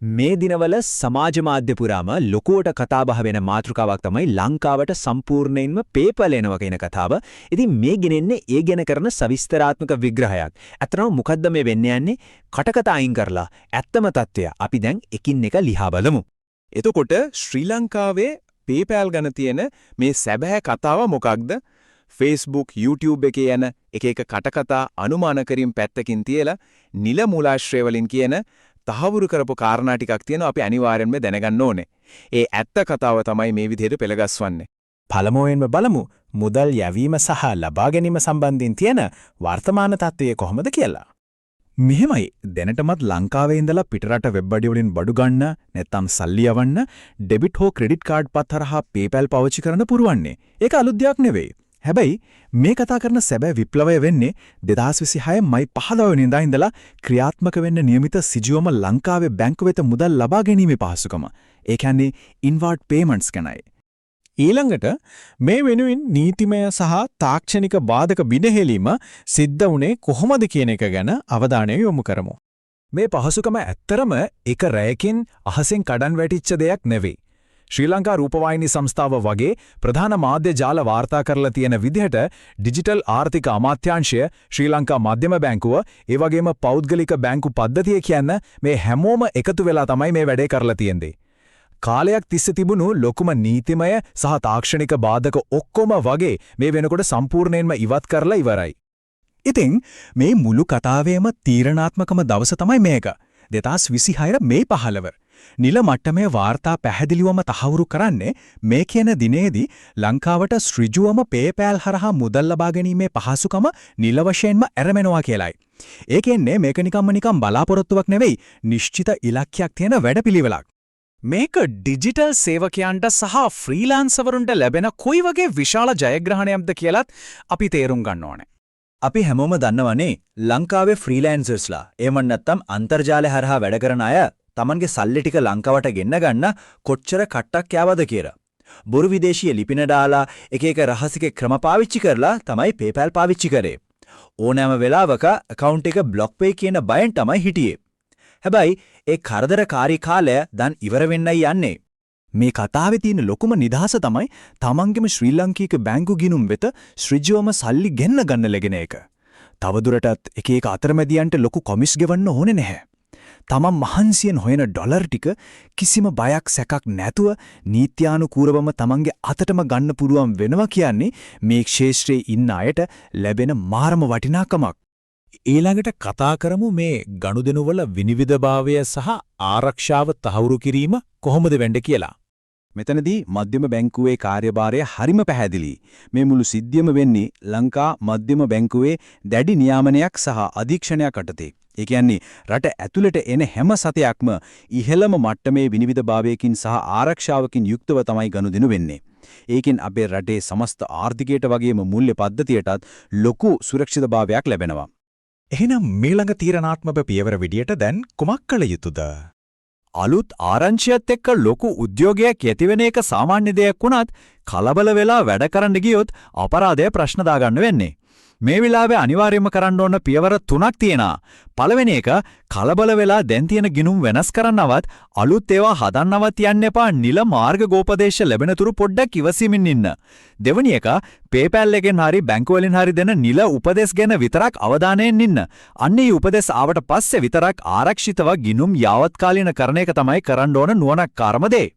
මේ දිනවල සමාජ මාධ්‍ය පුරාම ලොකුවට කතා බහ වෙන මාතෘකාවක් තමයි ලංකාවට සම්පූර්ණයෙන්ම PayPal එනවා කියන කතාව. ඉතින් මේ ගෙනෙන්නේ ඒ ගැන කරන සවිස්තරාත්මක විග්‍රහයක්. අතනම මොකද්ද මේ වෙන්න යන්නේ? කටකතා අයින් කරලා ඇත්තම தත්ත්වය අපි දැන් එකින් එක ලියා බලමු. එතකොට ශ්‍රී ලංකාවේ PayPal ගැන තියෙන මේ සැබෑ කතාව මොකක්ද? Facebook, YouTube එකේ යන එක කටකතා අනුමාන කිරීම පැත්තකින් තියලා නිල මූලාශ්‍රය වලින් කියන තහවුරු කරපු කාරණා ටිකක් තියෙනවා අපි අනිවාර්යෙන්ම දැනගන්න ඕනේ. ඒ ඇත්ත කතාව තමයි මේ විදිහට පෙළගස්වන්නේ. පළමුවෙන්ම බලමු මුදල් යැවීම සහ ලබා ගැනීම සම්බන්ධයෙන් තියෙන වර්තමාන තත්ත්වය කොහොමද කියලා. මෙහෙමයි දැනටමත් ලංකාවේ ඉඳලා පිටරට වෙබ් අඩි වලින් බඩු ගන්න නැත්නම් සල්ලි යවන්න ඩෙබිට් හෝ ක්‍රෙඩිට් කාඩ් පත් හරහා PayPal පාවිච්චි කරන්න පුරවන්නේ. ඒක අලුත් දෙයක් නෙවෙයි. හැබැයි මේ කතා කරන සැබෑ විප්ලවය වෙන්නේ 2026 මයි 15 වෙනිදා ඉඳලා ක්‍රියාත්මක වෙන්න නියමිත සිජුවම ලංකාවේ බැංකු වෙත මුදල් ලබා ගැනීමේ පහසුකම. ඒ කියන්නේ ඉන්වර්ට් පේමන්ට්ස් ගැනයි. ඊළඟට මේ වෙනුවෙන් නීතිමය සහ තාක්ෂණික බාධක බිඳහෙලීම සිද්ධ වුණේ කොහොමද කියන එක ගැන අවධානය යොමු කරමු. මේ පහසුකම ඇත්තරම එක රැයකින් අහසෙන් කඩන් වැටිච්ච දෙයක් නෙවෙයි. ශ්‍රී ලංකා රූපවාහිනී සංස්ථාව වගේ ප්‍රධාන මාධ්‍ය ජාල වාර්තා කරලා තියෙන විදිහට ඩිජිටල් ආර්ථික අමාත්‍යාංශය ශ්‍රී ලංකා මධ්‍යම බැංකුව ඒ වගේම පෞද්ගලික බැංකු පද්ධතිය කියන මේ හැමෝම එකතු වෙලා තමයි මේ වැඩේ කරලා තියෙන්නේ. කාලයක් තිස්සේ තිබුණු ලොකුම නීතිමය සහ තාක්ෂණික බාධක ඔක්කොම වගේ මේ වෙනකොට සම්පූර්ණයෙන්ම ඉවත් කරලා ඉවරයි. ඉතින් මේ මුළු කතාවේම තීරණාත්මකම දවස තමයි මේක. 2026 මේ 15. නිල මට්ටමේ වාර්තා පැහැදිලිවම තහවුරු කරන්නේ මේ කියන දිනේදී ලංකාවට ඍජුවම PayPal හරහා මුදල් ලබා ගැනීමේ පහසුකම නිල වශයෙන්ම ඇරමෙනවා කියලයි. ඒ කියන්නේ මේක නිකම් බලාපොරොත්තුවක් නෙවෙයි නිශ්චිත ඉලක්කයක් තියෙන වැඩපිළිවෙලක්. මේක ඩිජිටල් සේවකයන්ට සහ ෆ්‍රීලාන්සර්වරුන්ට ලැබෙන කොයි වගේ විශාල ජයග්‍රහණයක්ද කියලත් අපි තේරුම් ගන්න ඕනේ. අපි හැමෝම දන්නවනේ ලංකාවේ ෆ්‍රීලෑන්සර්ස්ලා එහෙම නැත්නම් අන්තර්ජාලය හරහා වැඩ කරන අය තමන්ගේ සල්ලි ටික ලංකාවට ගෙන්න ගන්න කොච්චර කට්ටක් යවද කියලා. බොරු විදේශීය ලිපින දාලා එක රහසික ක්‍රම පාවිච්චි කරලා තමයි PayPal පාවිච්චි කරේ. ඕනෑම වෙලාවක account එක block වෙයි කියන බයෙන් තමයි හිටියේ. හැබැයි ඒ කරදරකාරී කාලය දැන් ඉවර වෙන්නයි යන්නේ. මේ කතාවේ තියෙන ලොකුම නිදහස තමයි තමන්ගේම ශ්‍රී ලාංකික බැංකු ගිණුම් වෙත ශ්‍රීජවම සල්ලි ගෙන්න ගන්න ලැබෙන එක. තවදුරටත් එක අතරමැදියන්ට ලොකු කොමිස් ගෙවන්න ඕනේ නැහැ. තමන් මහන්සියෙන් හොයන ඩොලර් ටික කිසිම බයක් සැකක් නැතුව නීත්‍යානුකූලවම තමන්ගේ අතටම ගන්න පුළුවන් වෙනවා කියන්නේ මේ ක්ෂේත්‍රයේ ඉන්න අයට ලැබෙන මාරම වටිනාකමක්. ඊළඟට කතා කරමු මේ ගනුදෙනුවල විනිවිදභාවය සහ ආරක්ෂාව තහවුරු කිරීම කොහොමද වෙන්නේ කියලා. මෙතනදී මධ්‍යම බැංකුවේ කාර්යභාරය හරිම පැහැදිලි. මේ මුළු සිද්ධියම වෙන්නේ ලංකා මධ්‍යම බැංකුවේ දැඩි නියාමනයක් සහ අධීක්ෂණයක් යටතේ. ඒ කියන්නේ රට ඇතුළට එන හැම සතයක්ම ඉහළම මට්ටමේ විනිවිදභාවයකින් සහ ආරක්ෂාවකින් යුක්තව තමයි ගනුදෙනු වෙන්නේ. ඒකෙන් අපේ රටේ සමස්ත ආර්ථිකයට වගේම මූල්‍ය පද්ධතියටත් ලොකු සුරක්ෂිතභාවයක් ලැබෙනවා. එහෙනම් මීළඟ තීරණාත්මක පියවර විදියට දැන් කුමක් කළ යුතුද? අලුත් ආරංචියත් එක්ක ලොකු උද්‍යෝගයක් ඇතිවෙන එක සාමාන්‍ය දෙයක් වුණත් කලබල වෙලා වැඩ කරන්න ගියොත් අපරාධය ප්‍රශ්න දාගන්න වෙන්නේ. මේ වෙලාවේ අනිවාර්යයෙන්ම කරන්න ඕන පියවර 3ක් තියෙනවා. පළවෙනි එක කලබල වෙලා දැන් තියෙන ගිණුම් වෙනස් කරන්නවත් අලුත් ඒවා හදන්නවත් යන්න එපා. නිල මාර්ගෝපදේශ ලැබෙන තුරු පොඩ්ඩක් ඉවසීමෙන් ඉන්න. දෙවෙනි එක PayPal එකෙන් හරි බැංකු වලින් හරි දෙන නිල උපදෙස් ගැන විතරක් අවධානයෙන් ඉන්න. අන්නේ උපදෙස් ආවට පස්සේ විතරක් ආරක්ෂිතව ගිණුම් යාවත්කාලින කරන එක තමයි කරන්න ඕන නුවණක්කාරම දේ.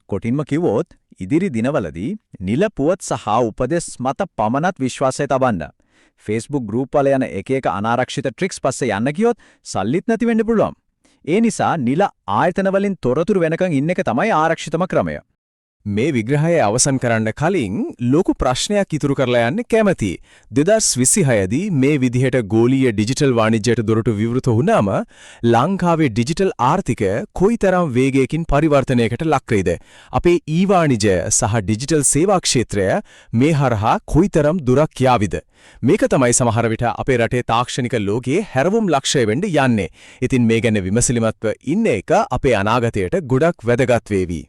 කොටින්ම කිව්වොත් ඉදිරි දිනවලදී නිල පුවත් සහ උපදෙස් මත පමණක් විශ්වාසය තබන්න. Facebook group වල යන එක අනාරක්ෂිත ට්‍රික්ස් පස්සේ යන්න ගියොත් සල්ලිත් නැති වෙන්න පුළුවන්. ඒ නිසා නිල ආයතන වලින් තොරතුරු වෙනකන් ඉන්න එක තමයි ආරක්ෂිතම ක්‍රමය. මේ විග්‍රහය අවසන් කරන්න කලින් ලොකු ප්‍රශ්නයක් ඉතුරු කරලා යන්න කැමතියි. 2026 දී මේ විදිහට ගෝලීය ඩිජිටල් වාණිජ්‍යයට දොරටු විවෘත වුණාම ලංකාවේ ඩිජිටල් ආර්ථිකය කොයිතරම් වේගයකින් පරිවර්තනයකට ලක් වෙයිද? අපේ ඊ-වාණිජය සහ ඩිජිටල් සේවා ක්ෂේත්‍රය මේ හරහා කොයිතරම් දුරක් යාවිද? මේක තමයි සමහර විට අපේ රටේ තාක්ෂණික ලෝකයේ හැරවුම් ලක්ෂය වෙන්න යන්නේ. ඉතින් මේ ගැන විමසිලිමත්ව ඉන්න එක අපේ අනාගතයට ගොඩක් වැදගත් වේවි.